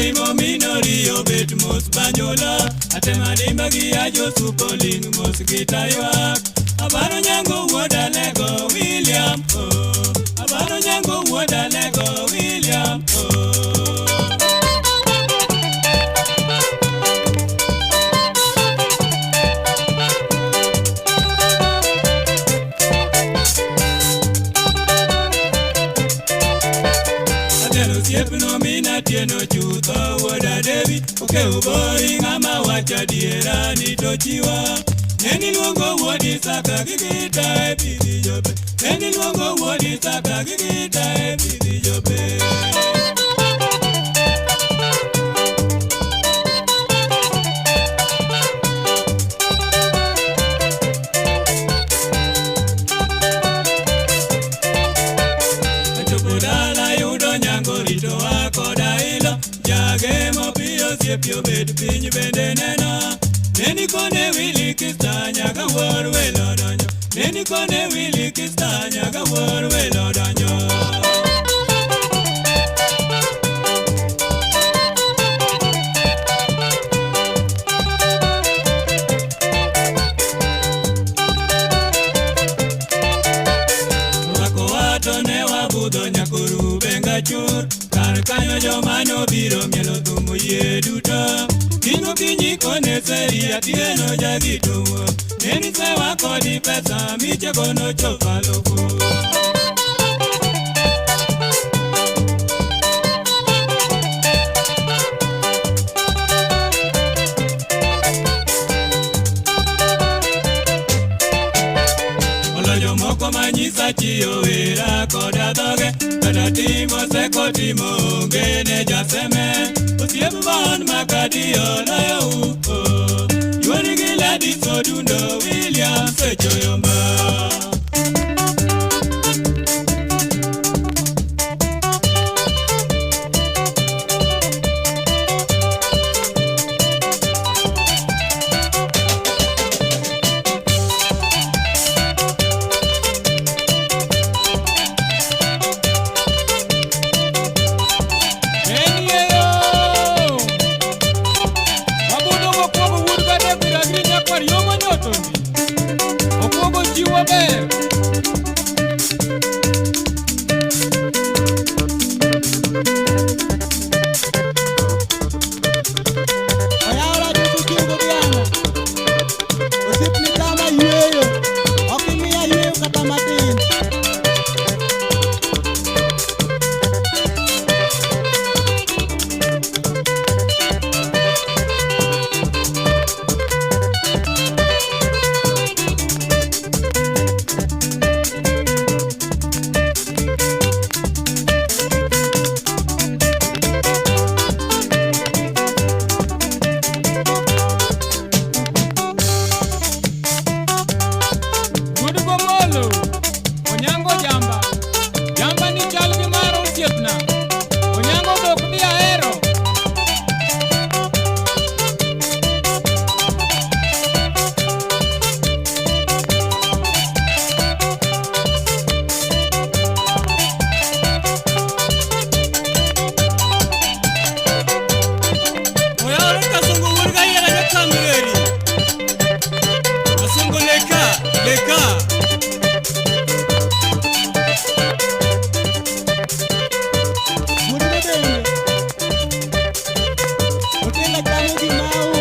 Imo minori obet mos banyola Atema dimba giajo supoling mos gitaywa Abaro nyango woda lego William Abaro nyango woda lego William Siepno mina tieno chutho woda Devi Oke ubori ngama wacha diera ni tochiwa Neni luongo wodi saka gigita e pidi jobe Neni luongo wodi saka gigita e pidi jobe Siepio bed piny bende neno Neni kone wili kista nyaga wor welo donyo Neni kone wili kista nyaga wor welo donyo Wako wato ne wabudho nyakuru benga chur Kar kanyo jomano biro mielo thumu yie duto Kingo kinyi kone seri atieno jagituwo Neni sewa kodi pesa miche kono chopa loko Olojo moko manyisa chiyo wera koda dhoge Kada timo seko timo ngene jaseme Osiebu ban makadiyo layo upo Yuani giladi sodundo William sechoyomba Hotel la Grande di Mau